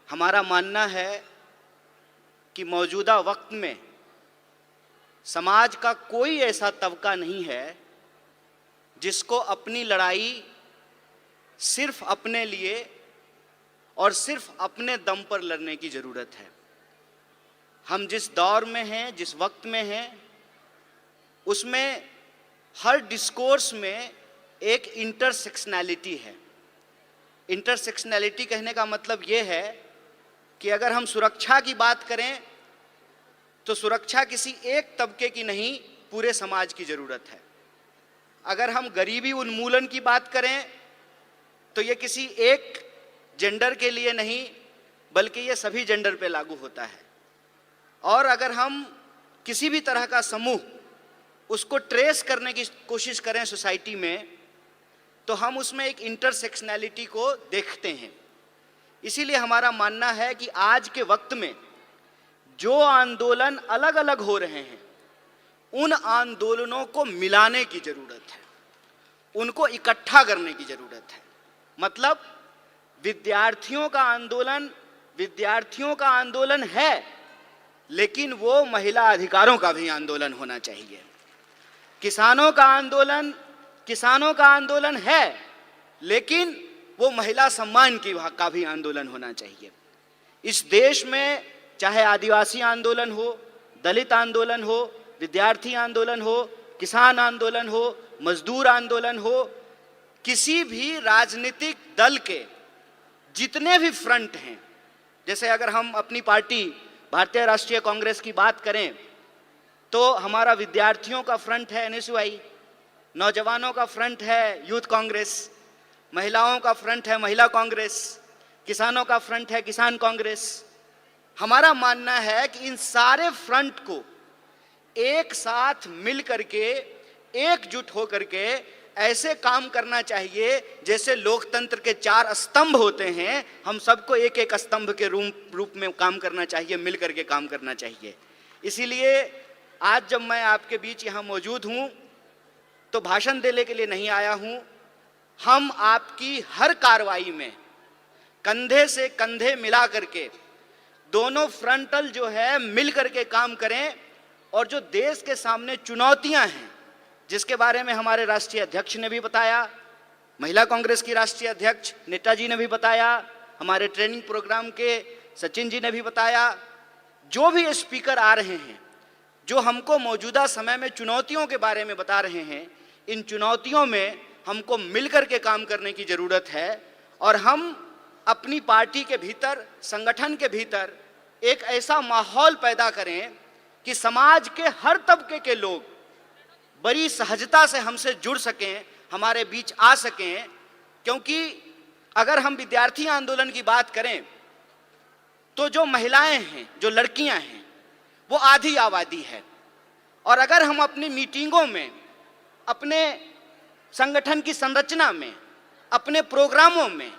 हमारा मानना है कि मौजूदा वक्त में समाज का कोई ऐसा तबका नहीं है जिसको अपनी लड़ाई सिर्फ अपने लिए और सिर्फ अपने दम पर लड़ने की ज़रूरत है। हम जिस दौर में हैं, जिस वक्त में हैं, उसमें हर डिस्कोर्स में एक इंटरसेक्शनैलिटी है। इंटरसेक्शनैलिटी कहने का मतलब ये है कि अगर हम सुरक्षा की बात करें तो सुरक्षा किसी एक तबके की नहीं, पूरे समाज की ज़रूरत है। अगर हम गरीबी उन्मूलन की बात करें तो ये किसी एक जेंडर के लिए नहीं, बल्कि ये सभी जेंडर पे लागू होता है। और अगर हम किसी भी तरह का समूह उसको ट्रेस करने की कोशिश करें सोसाइटी में, तो हम उसमें एक इंटरसेक्शनैलिटी को देखते हैं। इसीलिए हमारा मानना है कि आज के वक्त में जो आंदोलन अलग अलग हो रहे हैं, उन आंदोलनों को मिलाने की ज़रूरत है, उनको इकट्ठा करने की ज़रूरत है। मतलब विद्यार्थियों का आंदोलन है, लेकिन वो महिला अधिकारों का भी आंदोलन होना चाहिए। किसानों का आंदोलन है, लेकिन वो महिला सम्मान का भी आंदोलन होना चाहिए। इस देश में चाहे आदिवासी आंदोलन हो, दलित आंदोलन हो, विद्यार्थी आंदोलन हो, किसान आंदोलन हो, मजदूर आंदोलन हो, किसी भी राजनीतिक दल के जितने भी फ्रंट हैं, जैसे अगर हम अपनी पार्टी भारतीय राष्ट्रीय कांग्रेस की बात करें तो हमारा विद्यार्थियों का फ्रंट है एनएसयूआई, नौजवानों का फ्रंट है यूथ कांग्रेस, महिलाओं का फ्रंट है महिला कांग्रेस, किसानों का फ्रंट है किसान कांग्रेस। हमारा मानना है कि इन सारे फ्रंट को एक साथ मिल करके, एकजुट हो करके ऐसे काम करना चाहिए जैसे लोकतंत्र के 4 स्तंभ होते हैं। हम सबको एक एक स्तंभ के रूप में काम करना चाहिए, मिल करके काम करना चाहिए। इसीलिए आज जब मैं आपके बीच यहाँ मौजूद हूँ तो भाषण देने के लिए नहीं आया हूँ। हम आपकी हर कार्रवाई में कंधे से कंधे मिला करके दोनों फ्रंटल जो है मिल करके काम करें, और जो देश के सामने चुनौतियां हैं, जिसके बारे में हमारे राष्ट्रीय अध्यक्ष ने भी बताया, महिला कांग्रेस की राष्ट्रीय अध्यक्ष नेताजी ने भी बताया, हमारे ट्रेनिंग प्रोग्राम के सचिन जी ने भी बताया, जो भी स्पीकर आ रहे हैं जो हमको मौजूदा समय में चुनौतियों के बारे में बता रहे हैं, इन चुनौतियों में हमको मिलकर के काम करने की ज़रूरत है। और हम अपनी पार्टी के भीतर, संगठन के भीतर एक ऐसा माहौल पैदा करें कि समाज के हर तबके के लोग बड़ी सहजता से हमसे जुड़ सकें, हमारे बीच आ सकें। क्योंकि अगर हम विद्यार्थी आंदोलन की बात करें तो जो महिलाएं हैं, जो लड़कियां हैं, वो आधी आबादी है। और अगर हम अपनी मीटिंगों में, अपने संगठन की संरचना में, अपने प्रोग्रामों में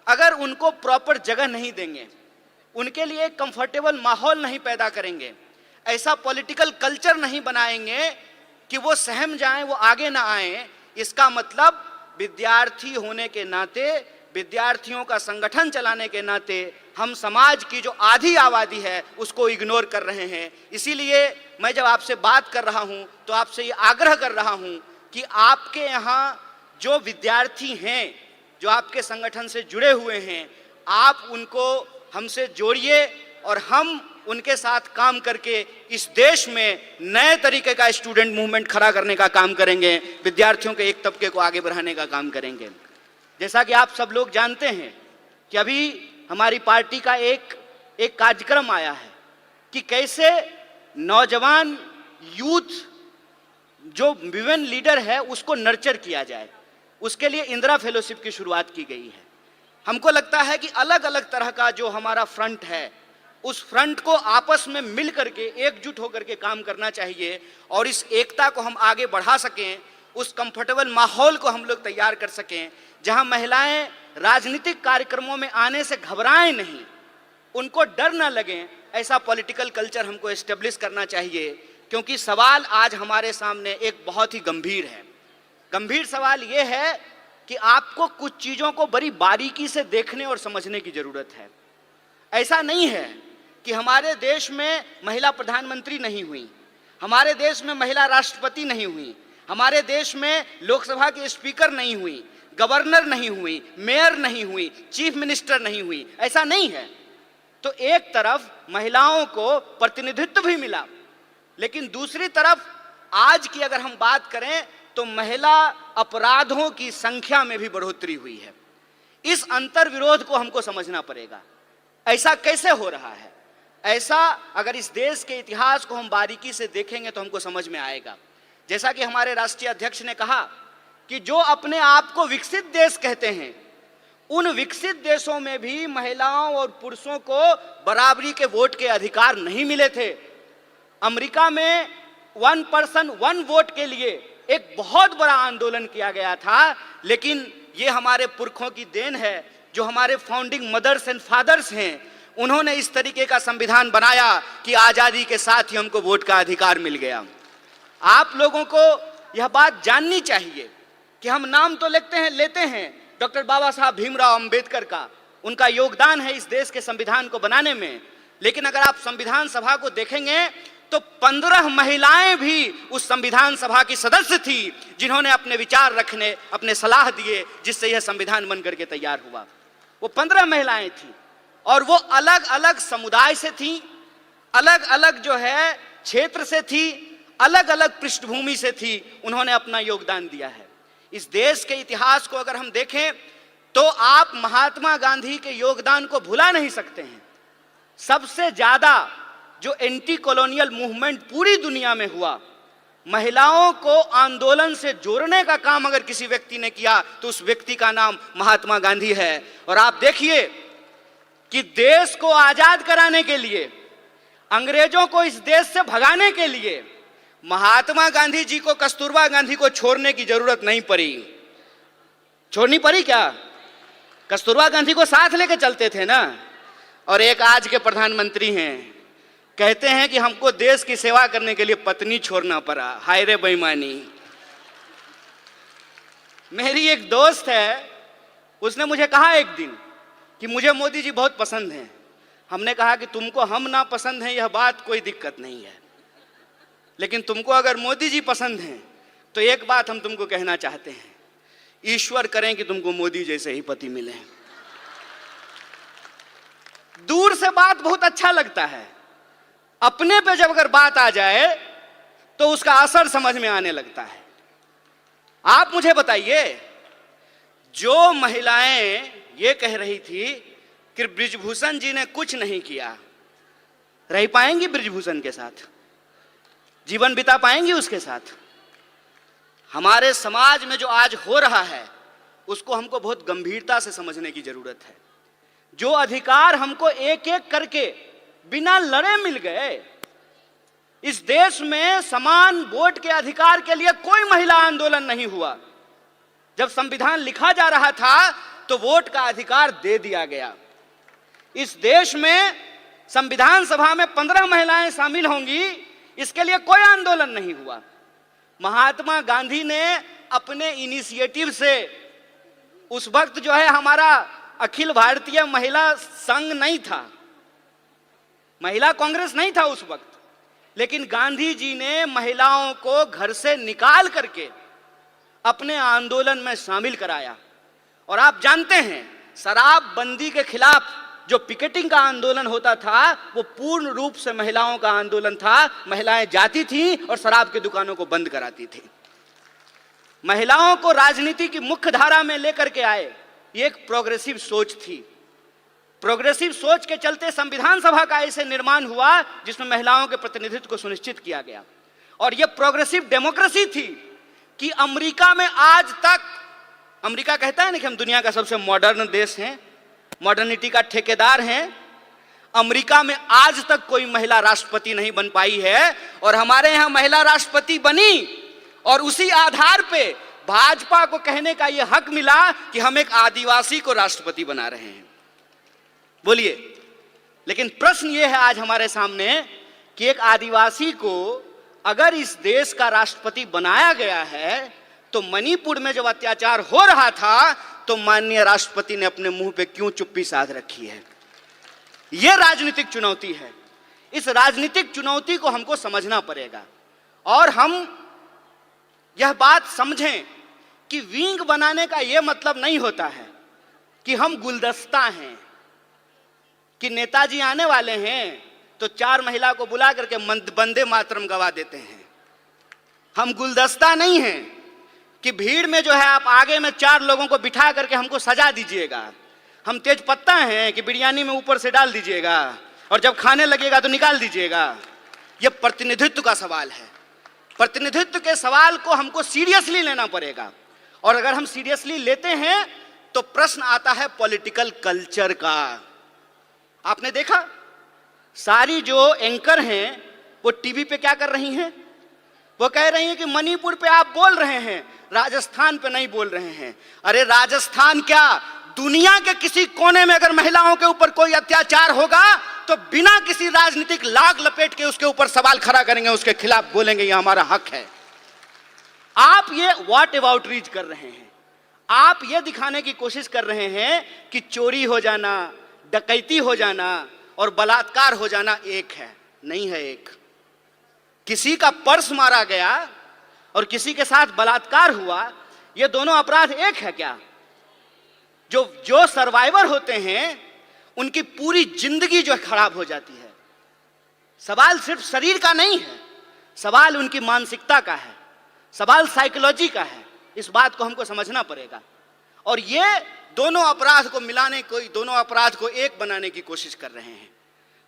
अगर उनको प्रॉपर जगह नहीं देंगे, उनके लिए एक कंफर्टेबल माहौल नहीं पैदा करेंगे, ऐसा पॉलिटिकल कल्चर नहीं बनाएंगे कि वो सहम जाएं, वो आगे ना आएं, इसका मतलब विद्यार्थी होने के नाते, विद्यार्थियों का संगठन चलाने के नाते हम समाज की जो आधी आबादी है उसको इग्नोर कर रहे हैं। इसीलिए मैं जब आपसे बात कर रहा हूं तो आपसे ये आग्रह कर रहा हूं कि आपके यहाँ जो विद्यार्थी हैं, जो आपके संगठन से जुड़े हुए हैं, आप उनको हमसे जोड़िए और हम उनके साथ काम करके इस देश में नए तरीके का स्टूडेंट मूवमेंट खड़ा करने का काम करेंगे, विद्यार्थियों के एक तबके को आगे बढ़ाने का काम करेंगे। जैसा कि आप सब लोग जानते हैं कि अभी हमारी पार्टी का एक कार्यक्रम आया है कि कैसे नौजवान यूथ जो विमेन लीडर है उसको नर्चर किया जाए। उसके लिए इंदिरा फेलोशिप की शुरुआत की गई है। हमको लगता है कि अलग अलग तरह का जो हमारा फ्रंट है, उस फ्रंट को आपस में मिल करके, एकजुट होकर के काम करना चाहिए और इस एकता को हम आगे बढ़ा सकें, उस कंफर्टेबल माहौल को हम लोग तैयार कर सकें जहां महिलाएं राजनीतिक कार्यक्रमों में आने से घबराएं नहीं, उनको डर ना लगे। ऐसा पॉलिटिकल कल्चर हमको एस्टेब्लिश करना चाहिए। क्योंकि सवाल आज हमारे सामने एक बहुत ही गंभीर है। गंभीर सवाल ये है कि आपको कुछ चीज़ों को बड़ी बारीकी से देखने और समझने की ज़रूरत है। ऐसा नहीं है कि हमारे देश में महिला प्रधानमंत्री नहीं हुई, हमारे देश में महिला राष्ट्रपति नहीं हुई, हमारे देश में लोकसभा की स्पीकर नहीं हुई, गवर्नर नहीं हुई, मेयर नहीं हुई, चीफ मिनिस्टर नहीं हुई, ऐसा नहीं है। तो एक तरफ महिलाओं को प्रतिनिधित्व भी मिला, लेकिन दूसरी तरफ आज की अगर हम बात करें तो महिला अपराधों की संख्या में भी बढ़ोतरी हुई है। इस अंतर विरोध को हमको समझना पड़ेगा, ऐसा कैसे हो रहा है। ऐसा अगर इस देश के इतिहास को हम बारीकी से देखेंगे तो हमको समझ में आएगा। जैसा कि हमारे राष्ट्रीय अध्यक्ष ने कहा कि जो अपने आप को विकसित देश कहते हैं, उन विकसित देशों में भी महिलाओं और पुरुषों को बराबरी के वोट के अधिकार नहीं मिले थे। अमेरिका में 1 पर्सन 1 वोट के लिए एक बहुत बड़ा आंदोलन किया गया था, लेकिन ये हमारे पुरखों की देन है, जो हमारे फाउंडिंग मदर्स एंड फादर्स हैं, उन्होंने इस तरीके का संविधान बनाया कि आजादी के साथ ही हमको वोट का अधिकार मिल गया। आप लोगों को यह बात जाननी चाहिए कि हम नाम तो लेते हैं डॉक्टर बाबा साहब भीमराव अंबेडकर का, उनका योगदान है इस देश के संविधान को बनाने में, लेकिन अगर आप संविधान सभा को देखेंगे तो 15 महिलाएं भी उस संविधान सभा की सदस्य थी, जिन्होंने अपने विचार रखने, अपने सलाह दिए, जिससे यह संविधान बन करके तैयार हुआ। वो 15 महिलाएं थी और वो अलग अलग समुदाय से थी, अलग अलग जो है क्षेत्र से थी, अलग अलग पृष्ठभूमि से थी, उन्होंने अपना योगदान दिया है। इस देश के इतिहास को अगर हम देखें तो आप महात्मा गांधी के योगदान को भुला नहीं सकते हैं। सबसे ज्यादा जो एंटी कॉलोनियल मूवमेंट पूरी दुनिया में हुआ, महिलाओं को आंदोलन से जोड़ने का काम अगर किसी व्यक्ति ने किया तो उस व्यक्ति का नाम महात्मा गांधी है। और आप देखिए कि देश को आजाद कराने के लिए, अंग्रेजों को इस देश से भगाने के लिए महात्मा गांधी जी को कस्तूरबा गांधी को छोड़ने की जरूरत नहीं पड़ी। छोड़नी पड़ी क्या? कस्तूरबा गांधी को साथ लेके चलते थे ना। और एक आज के प्रधानमंत्री हैं, कहते हैं कि हमको देश की सेवा करने के लिए पत्नी छोड़ना पड़ा। हाय रे बेईमानी। मेरी एक दोस्त है, उसने मुझे कहा एक दिन कि मुझे मोदी जी बहुत पसंद हैं। हमने कहा कि तुमको हम ना पसंद हैं यह बात कोई दिक्कत नहीं है, लेकिन तुमको अगर मोदी जी पसंद हैं तो एक बात हम तुमको कहना चाहते हैं, ईश्वर करें कि तुमको मोदी जैसे ही पति मिले। दूर से बात बहुत अच्छा लगता है, अपने पे जब अगर बात आ जाए तो उसका असर समझ में आने लगता है। आप मुझे बताइए, जो महिलाएं ये कह रही थी कि बृजभूषण जी ने कुछ नहीं किया, रह पाएंगी बृजभूषण के साथ? जीवन बिता पाएंगी उसके साथ? हमारे समाज में जो आज हो रहा है उसको हमको बहुत गंभीरता से समझने की जरूरत है। जो अधिकार हमको एक एक करके बिना लड़े मिल गए, इस देश में समान वोट के अधिकार के लिए कोई महिला आंदोलन नहीं हुआ। जब संविधान लिखा जा रहा था तो वोट का अधिकार दे दिया गया। इस देश में संविधान सभा में 15 महिलाएं शामिल होंगी, इसके लिए कोई आंदोलन नहीं हुआ। महात्मा गांधी ने अपने इनिशिएटिव से, उस वक्त जो है हमारा अखिल भारतीय महिला संघ नहीं था, महिला कांग्रेस नहीं था उस वक्त, लेकिन गांधी जी ने महिलाओं को घर से निकाल करके अपने आंदोलन में शामिल कराया। और आप जानते हैं, शराबबंदी के खिलाफ जो पिकेटिंग का आंदोलन होता था वो पूर्ण रूप से महिलाओं का आंदोलन था। महिलाएं जाती थीं और शराब की दुकानों को बंद कराती थी। महिलाओं को राजनीति की मुख्य धारा में लेकर के आए, ये एक प्रोग्रेसिव सोच थी। प्रोग्रेसिव सोच के चलते संविधान सभा का ऐसे निर्माण हुआ जिसमें महिलाओं के प्रतिनिधित्व को सुनिश्चित किया गया। और यह प्रोग्रेसिव डेमोक्रेसी थी कि अमेरिका में आज तक, अमेरिका कहता है ना कि हम दुनिया का सबसे मॉडर्न देश हैं, मॉडर्निटी का ठेकेदार हैं, अमेरिका में आज तक कोई महिला राष्ट्रपति नहीं बन पाई है। और हमारे यहाँ महिला राष्ट्रपति बनी और उसी आधार पे भाजपा को कहने का यह हक मिला कि हम एक आदिवासी को राष्ट्रपति बना रहे हैं। बोलिए, लेकिन प्रश्न यह है आज हमारे सामने कि एक आदिवासी को अगर इस देश का राष्ट्रपति बनाया गया है तो मणिपुर में जब अत्याचार हो रहा था तो माननीय राष्ट्रपति ने अपने मुंह पे क्यों चुप्पी साध रखी है? यह राजनीतिक चुनौती है। इस राजनीतिक चुनौती को हमको समझना पड़ेगा और हम यह बात समझें कि विंग बनाने का यह मतलब नहीं होता है कि हम गुलदस्ता हैं, कि नेताजी आने वाले हैं तो 4 महिला को बुला करके वंदे मातरम गवा देते हैं। हम गुलदस्ता नहीं हैं कि भीड़ में जो है आप आगे में 4 लोगों को बिठा करके हमको सजा दीजिएगा। हम तेज पत्ता हैं कि बिरयानी में ऊपर से डाल दीजिएगा और जब खाने लगेगा तो निकाल दीजिएगा। यह प्रतिनिधित्व का सवाल है। प्रतिनिधित्व के सवाल को हमको सीरियसली लेना पड़ेगा और अगर हम सीरियसली लेते हैं तो प्रश्न आता है पॉलिटिकल कल्चर का। आपने देखा सारी जो एंकर हैं वो टीवी पे क्या कर रही हैं? वो कह रही हैं कि मणिपुर पे आप बोल रहे हैं, राजस्थान पे नहीं बोल रहे हैं। अरे राजस्थान क्या, दुनिया के किसी कोने में अगर महिलाओं के ऊपर कोई अत्याचार होगा तो बिना किसी राजनीतिक लाग लपेट के उसके ऊपर सवाल खड़ा करेंगे, उसके खिलाफ बोलेंगे ये हमारा हक है। आप ये व्हाट अबाउट रीच कर रहे हैं। आप ये दिखाने की कोशिश कर रहे हैं कि चोरी हो जाना, डकैती हो जाना और बलात्कार हो जाना एक है। नहीं है एक। किसी का पर्स मारा गया और किसी के साथ बलात्कार हुआ, ये दोनों अपराध एक है क्या? जो सर्वाइवर होते हैं उनकी पूरी जिंदगी जो खराब हो जाती है। सवाल सिर्फ शरीर का नहीं है, सवाल उनकी मानसिकता का है, सवाल साइकोलॉजी का है। इस बात को हमको समझना पड़ेगा और ये दोनों अपराध को मिलाने को, दोनों अपराध को एक बनाने की कोशिश कर रहे हैं।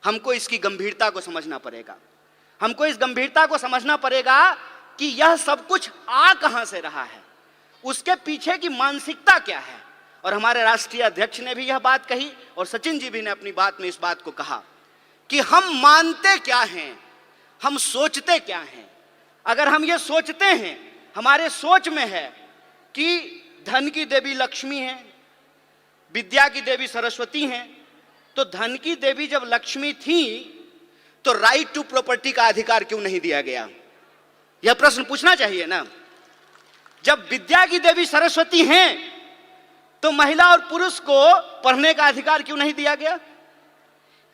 हमको इसकी गंभीरता को समझना पड़ेगा। हमको इस गंभीरता को समझना पड़ेगा कि यह सब कुछ आ कहां से रहा है, उसके पीछे की मानसिकता क्या है। और हमारे राष्ट्रीय अध्यक्ष ने भी यह बात कही और सचिन जी भी ने अपनी बात में इस बात को कहा कि हम मानते क्या हैं, हम सोचते क्या हैं। अगर हम ये सोचते हैं, हमारे सोच में है कि धन की देवी लक्ष्मी है, विद्या की देवी सरस्वती हैं, तो धन की देवी जब लक्ष्मी थी तो राइट टू प्रॉपर्टी का अधिकार क्यों नहीं दिया गया? यह प्रश्न पूछना चाहिए ना। जब विद्या की देवी सरस्वती हैं तो महिला और पुरुष को पढ़ने का अधिकार क्यों नहीं दिया गया?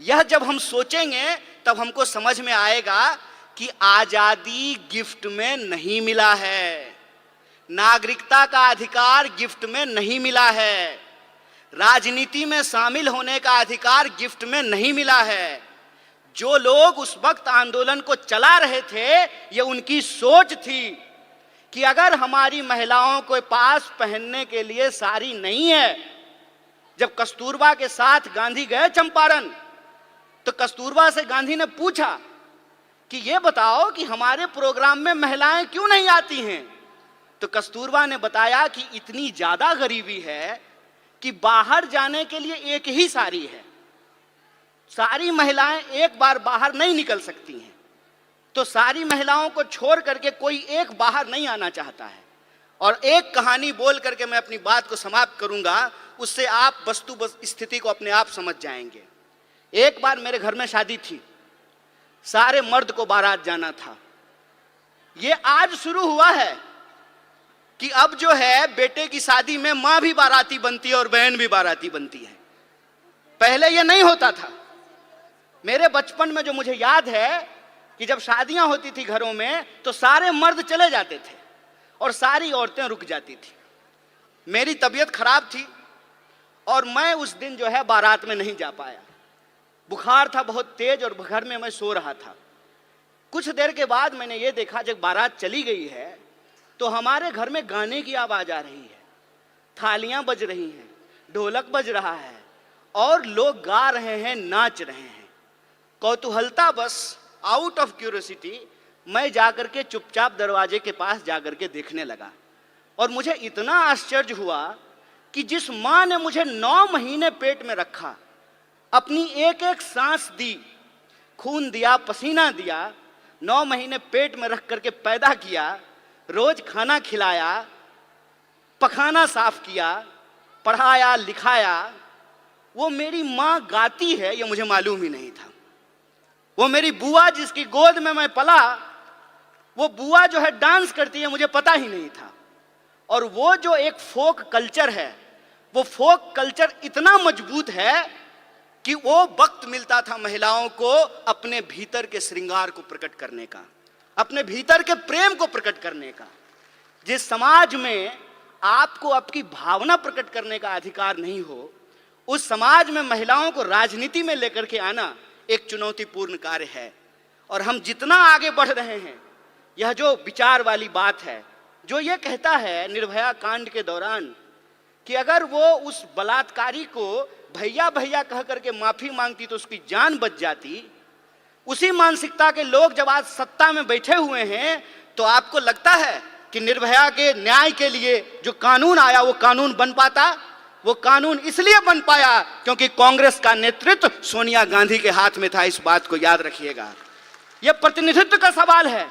यह जब हम सोचेंगे तब हमको समझ में आएगा कि आजादी गिफ्ट में नहीं मिला है, नागरिकता का अधिकार गिफ्ट में नहीं मिला है, राजनीति में शामिल होने का अधिकार गिफ्ट में नहीं मिला है। जो लोग उस वक्त आंदोलन को चला रहे थे, ये उनकी सोच थी कि अगर हमारी महिलाओं के पास पहनने के लिए साड़ी नहीं है। जब कस्तूरबा के साथ गांधी गए चंपारण तो कस्तूरबा से गांधी ने पूछा कि ये बताओ कि हमारे प्रोग्राम में महिलाएं क्यों नहीं आती हैं? तो कस्तूरबा ने बताया कि इतनी ज्यादा गरीबी है कि बाहर जाने के लिए एक ही साड़ी है, सारी महिलाएं एक बार बाहर नहीं निकल सकती हैं, तो सारी महिलाओं को छोड़ करके कोई एक बाहर नहीं आना चाहता है। और एक कहानी बोल करके मैं अपनी बात को समाप्त करूंगा, उससे आप वस्तु स्थिति को अपने आप समझ जाएंगे। एक बार मेरे घर में शादी थी, सारे मर्द को बारात जाना था। ये आज शुरू हुआ है कि अब जो है बेटे की शादी में मां भी बाराती बनती है और बहन भी बाराती बनती है। पहले ये नहीं होता था। मेरे बचपन में जो मुझे याद है कि जब शादियां होती थी घरों में तो सारे मर्द चले जाते थे और सारी औरतें रुक जाती थी। मेरी तबीयत खराब थी और मैं उस दिन जो है बारात में नहीं जा पाया। बुखार था बहुत तेज और घर में मैं सो रहा था। कुछ देर के बाद मैंने ये देखा, जब बारात चली गई है तो हमारे घर में गाने की आवाज आ रही है, थालियां बज रही हैं, ढोलक बज रहा है और लोग गा रहे हैं, नाच रहे हैं। कौतूहलता बस, आउट ऑफ क्यूरियोसिटी, मैं जाकर के चुपचाप दरवाजे के पास जाकर के देखने लगा और मुझे इतना आश्चर्य हुआ कि जिस मां ने मुझे 9 महीने पेट में रखा, अपनी एक एक सांस दी, खून दिया, पसीना दिया, 9 महीने पेट में रख करके पैदा किया, रोज खाना खिलाया, पखाना साफ किया, पढ़ाया लिखाया, वो मेरी मां गाती है ये मुझे मालूम ही नहीं था। वो मेरी बुआ जिसकी गोद में मैं पला, वो बुआ जो है डांस करती है मुझे पता ही नहीं था। और वो जो एक फोक कल्चर है, वो फोक कल्चर इतना मजबूत है कि वो वक्त मिलता था महिलाओं को अपने भीतर के श्रृंगार को प्रकट करने का, अपने भीतर के प्रेम को प्रकट करने का। जिस समाज में आपको आपकी भावना प्रकट करने का अधिकार नहीं हो, उस समाज में महिलाओं को राजनीति में लेकर के आना एक चुनौतीपूर्ण कार्य है। और हम जितना आगे बढ़ रहे हैं, यह जो विचार वाली बात है, जो ये कहता है निर्भया कांड के दौरान कि अगर वो उस बलात्कारी को भैया भैया कह करके माफी मांगती तो उसकी जान बच जाती, उसी मानसिकता के लोग जब आज सत्ता में बैठे हुए हैं, तो आपको लगता है कि निर्भया के न्याय के लिए जो कानून आया वो कानून बन पाता? वो कानून इसलिए बन पाया क्योंकि कांग्रेस का नेतृत्व सोनिया गांधी के हाथ में था। इस बात को याद रखिएगा। यह प्रतिनिधित्व का सवाल है,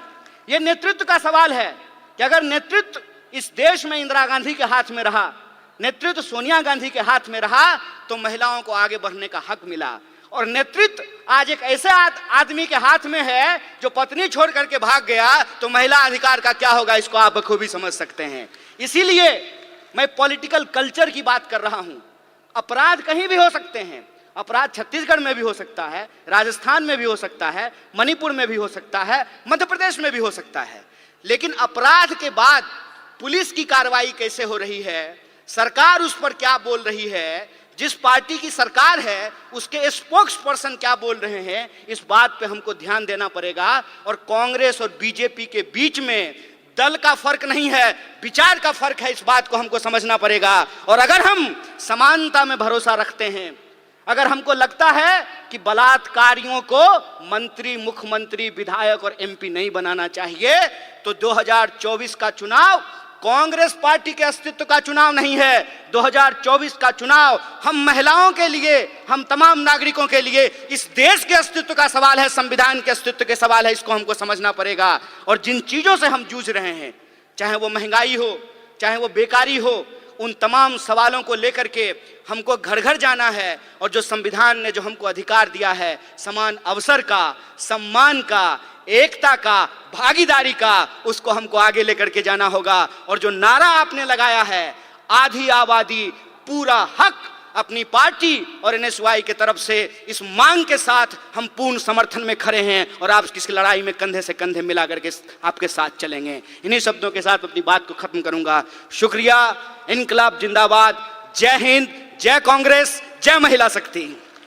यह नेतृत्व का सवाल है कि अगर नेतृत्व इस देश में इंदिरा गांधी के हाथ में रहा, नेतृत्व सोनिया गांधी के हाथ में रहा, तो महिलाओं को आगे बढ़ने का हक मिला। और नेतृत्व आज एक ऐसे आदमी के हाथ में है जो पत्नी छोड़ करके भाग गया, तो महिला अधिकार का क्या होगा, इसको आप बखूबी समझ सकते हैं। इसीलिए मैं पॉलिटिकल कल्चर की बात कर रहा हूं। अपराध कहीं भी हो सकते हैं, अपराध छत्तीसगढ़ में भी हो सकता है, राजस्थान में भी हो सकता है, मणिपुर में भी हो सकता है, मध्य प्रदेश में भी हो सकता है, लेकिन अपराध के बाद पुलिस की कार्रवाई कैसे हो रही है, सरकार उस पर क्या बोल रही है, जिस पार्टी की सरकार है उसके स्पोक्स पर्सन क्या बोल रहे हैं, इस बात पे हमको ध्यान देना पड़ेगा। और कांग्रेस और बीजेपी के बीच में दल का फर्क नहीं है, विचार का फर्क है, इस बात को हमको समझना पड़ेगा। और अगर हम समानता में भरोसा रखते हैं, अगर हमको लगता है कि बलात्कारियों को मंत्री, मुख्यमंत्री, विधायक और एमपी नहीं बनाना चाहिए, तो 2024 का चुनाव कांग्रेस पार्टी के अस्तित्व का चुनाव नहीं है। 2024 का चुनाव हम महिलाओं के लिए, हम तमाम नागरिकों के लिए, इस देश के अस्तित्व का सवाल है, संविधान के अस्तित्व के सवाल है। इसको हमको समझना पड़ेगा। और जिन चीजों से हम जूझ रहे हैं, चाहे वो महंगाई हो, चाहे वो बेकारी हो, उन तमाम सवालों को लेकर के हमको घर घर जाना है। और जो संविधान ने जो हमको अधिकार दिया है, समान अवसर का, सम्मान का, एकता का, भागीदारी का, उसको हमको आगे लेकर के जाना होगा। और जो नारा आपने लगाया है, आधी आबादी पूरा हक, अपनी पार्टी और एनएसवाई के तरफ से इस मांग के साथ हम पूर्ण समर्थन में खड़े हैं और आप किसी लड़ाई में कंधे से कंधे मिला करके आपके साथ चलेंगे। इन्हीं शब्दों के साथ अपनी बात को खत्म करूंगा। शुक्रिया। इनकलाब जिंदाबाद। जय हिंद, जय कांग्रेस, जय महिला शक्ति।